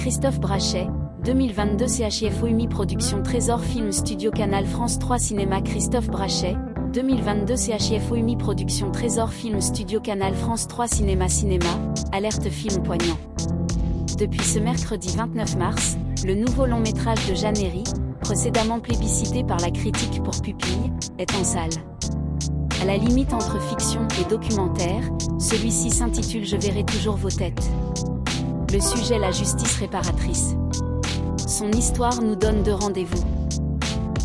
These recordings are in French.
Christophe Brachet, 2022 CHIFOUMI Production Trésor Film Studio Canal France 3 Cinéma Christophe Brachet, 2022 CHIFOUMI Production Trésor Film Studio Canal France 3 Cinéma Alerte film poignant. Depuis ce mercredi 29 mars, le nouveau long métrage de Jeanne Herry, précédemment plébiscité par la critique pour Pupille, est en salle. À la limite entre fiction et documentaire, celui-ci s'intitule Je verrai toujours vos têtes. Le sujet la justice réparatrice. Son histoire nous donne deux rendez-vous.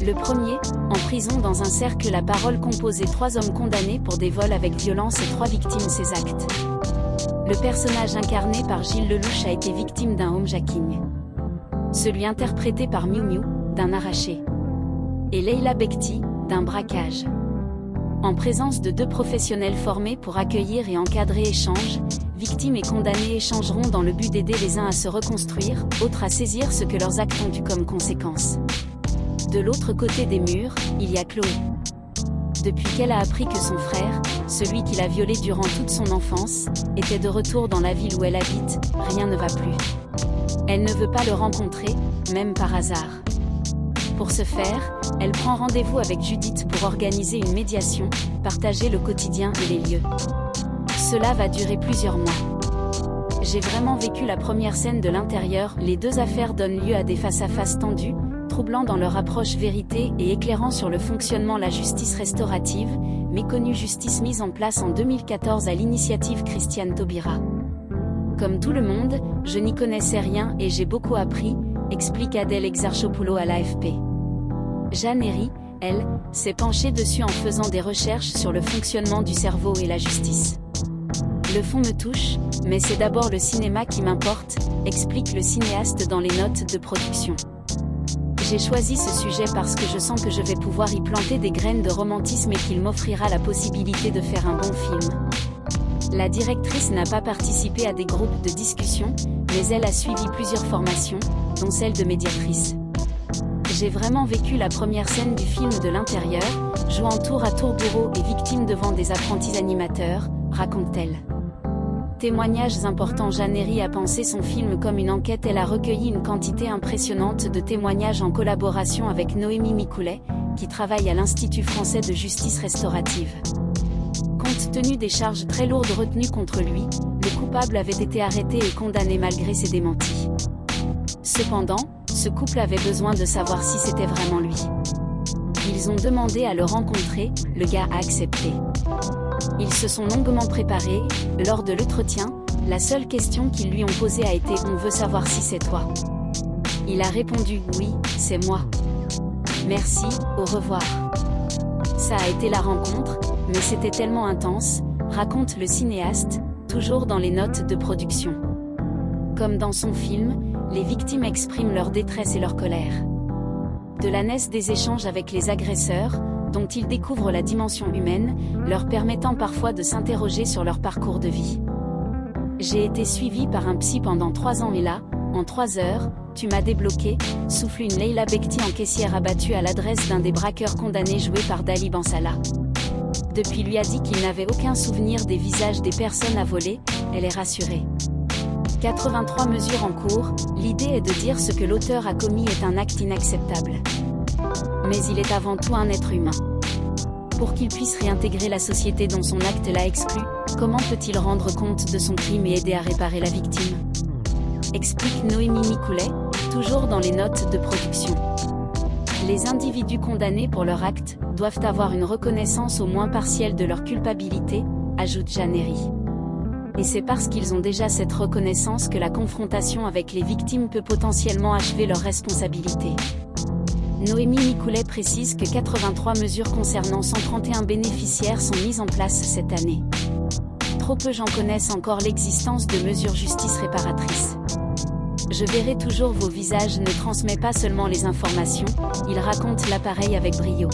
Le premier, en prison dans un cercle la parole composée 3 hommes condamnés pour des vols avec violence et 3 victimes ces actes. Le personnage incarné par Gilles Lelouch a été victime d'un homejacking. Celui interprété par Miu Miu, d'un arraché. Et Leila Bekti, d'un braquage. En présence de 2 professionnels formés pour accueillir et encadrer échanges, victimes et condamnés échangeront dans le but d'aider les uns à se reconstruire, autres à saisir ce que leurs actes ont eu comme conséquence. De l'autre côté des murs, il y a Chloé. Depuis qu'elle a appris que son frère, celui qui l'a violée durant toute son enfance, était de retour dans la ville où elle habite, rien ne va plus. Elle ne veut pas le rencontrer, même par hasard. Pour ce faire, elle prend rendez-vous avec Judith pour organiser une médiation, partager le quotidien et les lieux. Cela va durer plusieurs mois. J'ai vraiment vécu la première scène de l'intérieur. Les 2 affaires donnent lieu à des face-à-face tendus, troublants dans leur approche vérité et éclairant sur le fonctionnement la justice restaurative, méconnue justice mise en place en 2014 à l'initiative Christiane Taubira. Comme tout le monde, je n'y connaissais rien et j'ai beaucoup appris, explique Adèle Exarchopoulos à l'AFP. Jeanne Herry, elle, s'est penchée dessus en faisant des recherches sur le fonctionnement du cerveau et la justice. Le fond me touche, mais c'est d'abord le cinéma qui m'importe, explique le cinéaste dans les notes de production. J'ai choisi ce sujet parce que je sens que je vais pouvoir y planter des graines de romantisme et qu'il m'offrira la possibilité de faire un bon film. La directrice n'a pas participé à des groupes de discussion, mais elle a suivi plusieurs formations, dont celle de médiatrice. J'ai vraiment vécu la première scène du film de l'intérieur, jouant tour à tour bourreau et victime devant des apprentis animateurs, raconte-t-elle. Témoignages importants. Jeanne Herry a pensé son film comme une enquête. Elle a recueilli une quantité impressionnante de témoignages en collaboration avec Noémie Micoulet, qui travaille à l'Institut français de justice restaurative. Compte tenu des charges très lourdes retenues contre lui, le coupable avait été arrêté et condamné malgré ses démentis. Cependant, ce couple avait besoin de savoir si c'était vraiment lui. Ils ont demandé à le rencontrer, le gars a accepté. Ils se sont longuement préparés. Lors de l'entretien, la seule question qu'ils lui ont posée a été « On veut savoir si c'est toi ». Il a répondu « Oui, c'est moi. Merci, au revoir ». Ça a été la rencontre, mais c'était tellement intense, raconte le cinéaste, toujours dans les notes de production. Comme dans son film, les victimes expriment leur détresse et leur colère. De là naissent des échanges avec les agresseurs, dont ils découvrent la dimension humaine, leur permettant parfois de s'interroger sur leur parcours de vie. J'ai été suivie par un psy pendant 3 ans et là, en 3 heures, tu m'as débloqué, souffle une Leila Bekti en caissière abattue à l'adresse d'un des braqueurs condamnés joué par Dali Bansala. Depuis lui a dit qu'il n'avait aucun souvenir des visages des personnes à voler, elle est rassurée. 83 mesures en cours, l'idée est de dire ce que l'auteur a commis est un acte inacceptable. Mais il est avant tout un être humain. Pour qu'il puisse réintégrer la société dont son acte l'a exclu, comment peut-il rendre compte de son crime et aider à réparer la victime ? Explique Noémie Micoulet, toujours dans les notes de production. Les individus condamnés pour leur acte doivent avoir une reconnaissance au moins partielle de leur culpabilité, ajoute Jeanne Herry. Et c'est parce qu'ils ont déjà cette reconnaissance que la confrontation avec les victimes peut potentiellement achever leur responsabilité. Noémie Micoulet précise que 83 mesures concernant 131 bénéficiaires sont mises en place cette année. Trop peu gens connaissent encore l'existence de mesures justice réparatrices. Je verrai toujours vos visages ne transmet pas seulement les informations, il raconte l'appareil avec brio.